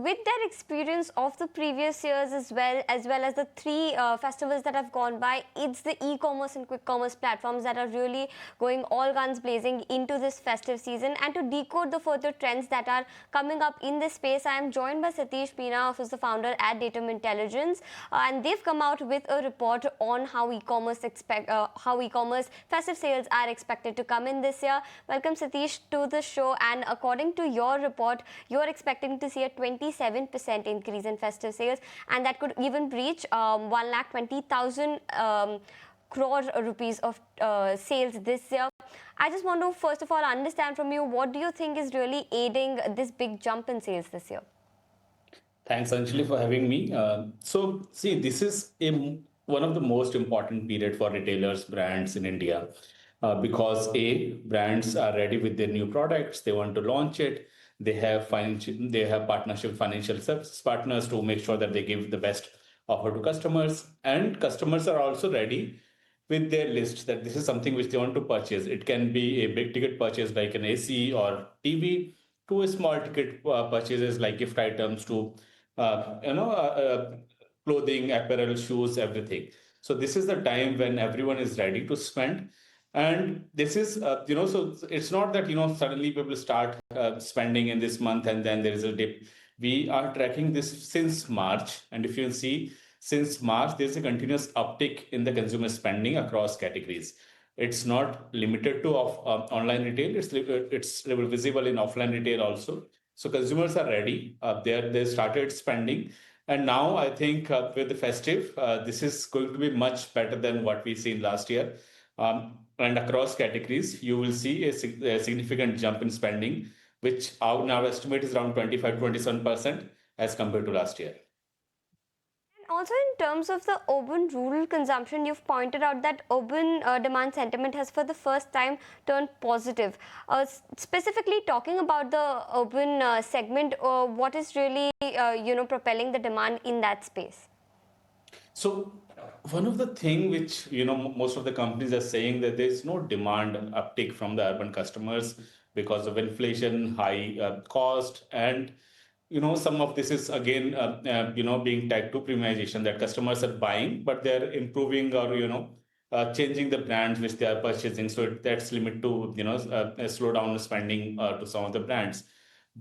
with that experience of the previous years as well as the three festivals that have gone by, it's the e-commerce and quick commerce platforms that are really going all guns blazing into this festive season. And to decode the further trends that are coming up in this space, I am joined by Satish, Meena, who's the founder at Datum Intelligence, and they've come out with a report on how e-commerce festive sales are expected to come in this year. Welcome, Satish, to the show. And according to your report, you're expecting to see a 27% increase in festive sales, and that could even breach 1,20,000 crore rupees of sales this year. I just want to first of all understand from you, what do you think is really aiding this big jump in sales this year? Thanks, Anjali, for having me. See, this is one of the most important period for retailers, brands in India, because brands are ready with their new products. They want to launch it. They have partnership financial service partners to make sure that they give the best offer to customers, and customers are also ready with their list that this is something which they want to purchase. It can be a big ticket purchase like an AC or TV, to a small ticket purchases like gift items, to uh, you know uh, uh, clothing, apparel, shoes, everything. So this is the time when everyone is ready to spend. And this is so it's not that suddenly people start spending in this month and then there is a dip. We are tracking this since March, and if you see, since March there's a continuous uptick in the consumer spending across categories. It's not limited to online retail. It's visible in offline retail also. So consumers are ready. They started spending, and now I think with the festive, this is going to be much better than what we seen last year. And across categories, you will see a significant jump in spending, which our now estimate is around 25-27% as compared to last year. Also, in terms of the urban rural consumption, you've pointed out that urban demand sentiment has for the first time turned positive. Specifically talking about the urban segment, what is really propelling the demand in that space? So one of the thing which most of the companies are saying that there is no demand uptick from the urban customers because of inflation, high cost, and some of this is again being tagged to premiumization, that customers are buying but they're improving or changing the brands which they are purchasing. So that's limit to slow down the spending to some of the brands.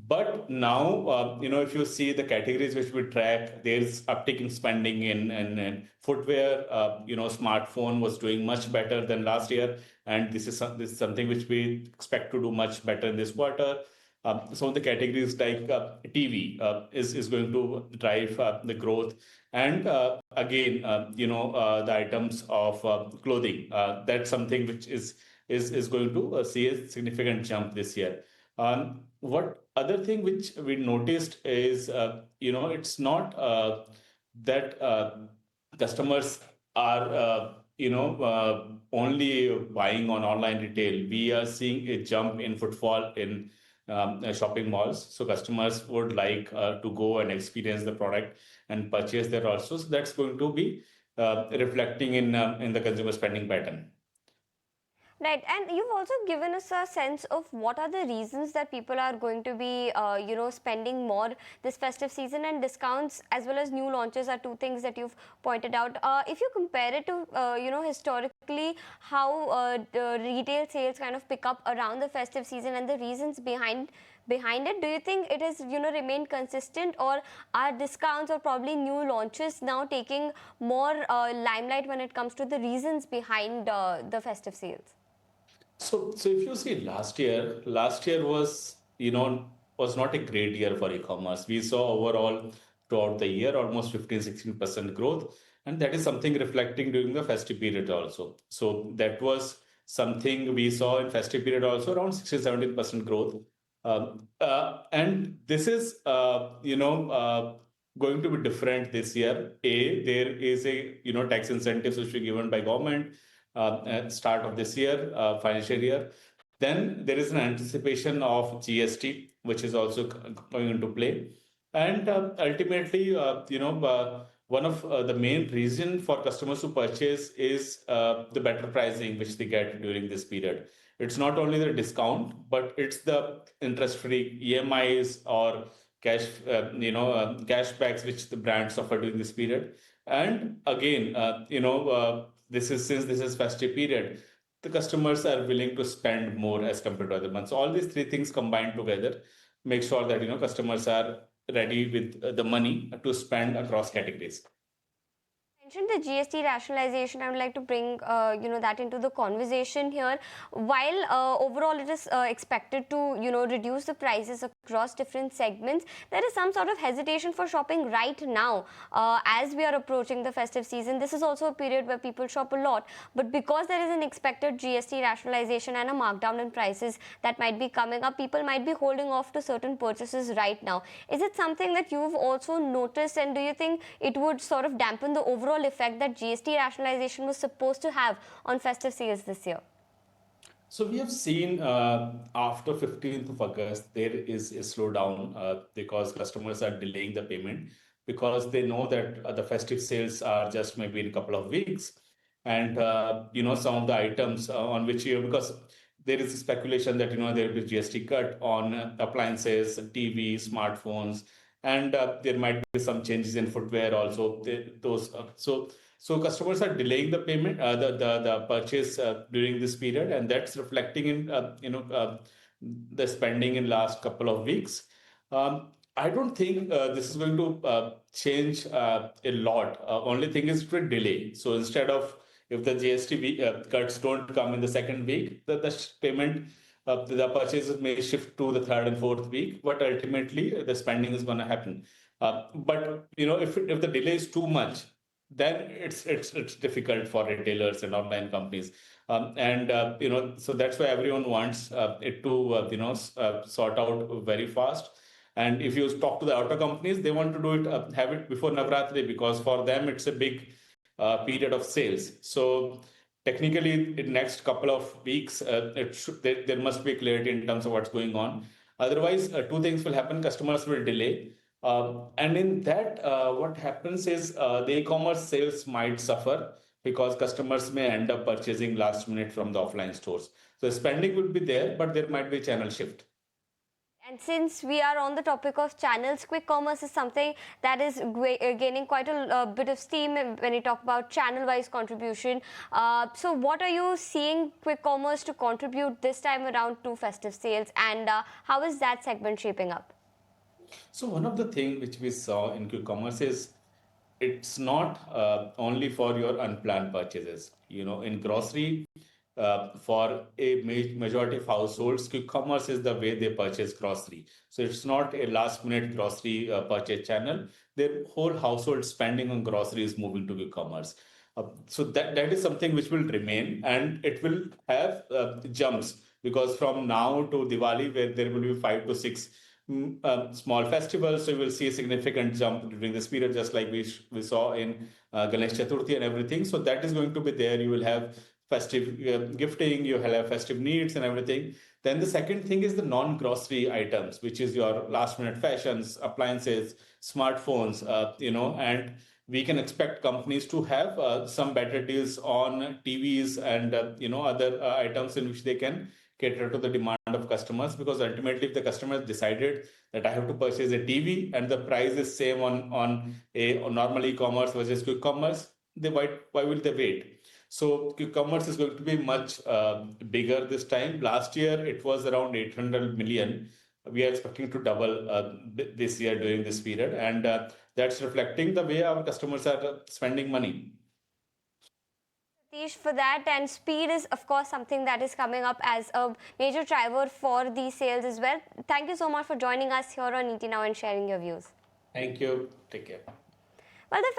But now, if you see the categories which we track, there's uptick in spending in footwear. Smartphone was doing much better than last year, and this is something which we expect to do much better in this quarter. Some of the categories like TV is going to drive the growth, and again, the items of clothing. That's something which is going to see a significant jump this year. What other thing which we noticed is, it's not that customers are, only buying on online retail. We are seeing a jump in footfall in shopping malls. So customers would like to go and experience the product and purchase there also. So that's going to be reflecting in the consumer spending pattern. Right, and you've also given us a sense of what are the reasons that people are going to be, spending more this festive season, and discounts as well as new launches are two things that you've pointed out. If you compare it to, historically, how the retail sales kind of pick up around the festive season and the reasons behind it, do you think it has remained consistent, or are discounts or probably new launches now taking more limelight when it comes to the reasons behind the festive sales? So if you see last year was, was not a great year for e-commerce. We saw overall throughout the year almost 15-16% growth, and that is something reflecting during the festive period also. So that was something we saw in festive period also, around 16-17% growth. And this is, going to be different this year. There is a, tax incentives which were given by government at start of this year, financial year. Then there is an anticipation of GST, which is also going into play. And ultimately, one of the main reason for customers to purchase is the better pricing which they get during this period. It's not only the discount, but it's the interest-free EMIs or cashbacks which the brands offer during this period. And again, this is since this is festive period, the customers are willing to spend more as compared to other months. So all these three things combined together make sure that customers are ready with the money to spend across categories. Mentioned the GST rationalization. I would like to bring that into the conversation here. While overall it is expected to reduce the prices across different segments, there is some sort of hesitation for shopping right now as we are approaching the festive season. This is also a period where people shop a lot, but because there is an expected GST rationalization and a markdown in prices that might be coming up, people might be holding off to certain purchases right now. Is it something that you've also noticed, and do you think it would sort of dampen the overall effect that GST rationalization was supposed to have on festive sales this year? So we have seen after 15th of August, there is a slowdown because customers are delaying the payment because they know that the festive sales are just maybe in a couple of weeks. And, some of the items on which because there is speculation that, there will be GST cut on appliances, TV, smartphones, and there might be some changes in footwear also. So customers are delaying the payment, the purchase during this period, and that's reflecting in the spending in last couple of weeks. I don't think this is going to change a lot. Only thing is to delay. So instead of if the GST cuts don't come in the second week, the payment the purchases may shift to the third and fourth week, but ultimately the spending is going to happen. But if the delay is too much, then it's difficult for retailers and online companies, and so that's why everyone wants it to sort out very fast. And if you talk to the auto companies, they want to do it, have it before Navratri, because for them it's a big period of sales. So technically, in next couple of weeks, there must be clarity in terms of what's going on. Otherwise, two things will happen: customers will delay, and in that, what happens is the e-commerce sales might suffer because customers may end up purchasing last minute from the offline stores. So spending will be there, but there might be channel shift. And since we are on the topic of channels, quick commerce is something that is gaining quite a bit of steam when you talk about channel-wise contribution. So what are you seeing quick commerce to contribute this time around to festive sales, and how is that segment shaping up? So one of the things which we saw in quick commerce is it's not only for your unplanned purchases. In grocery, for a majority of households, quick commerce is the way they purchase grocery. So it's not a last minute grocery purchase channel. Their whole household spending on grocery is moving to quick commerce. So that is something which will remain, and it will have jumps, because from now to Diwali, where there will be 5 to 6 small festivals, so you will see a significant jump during this period, just like we saw in Ganesh Chaturthi and everything. So that is going to be there. You will have festive gifting, you will have festive needs and everything. Then the second thing is the non-grocery items, which is your last minute fashions, appliances, smartphones, and we can expect companies to have some better deals on TVs and other items in which they can cater to the demand of customers, because ultimately if the customer has decided that I have to purchase a TV and the price is same on a normal e-commerce versus quick commerce, why will they wait? So quick commerce is going to be much bigger this time. Last year it was around 800 million. We are expecting to double this year during this period, and that's reflecting the way our customers are spending money. Satish, for that, and speed is of course something that is coming up as a major driver for these sales as well. Thank you so much for joining us here on ET Now and sharing your views. Thank you. Take care. Well, the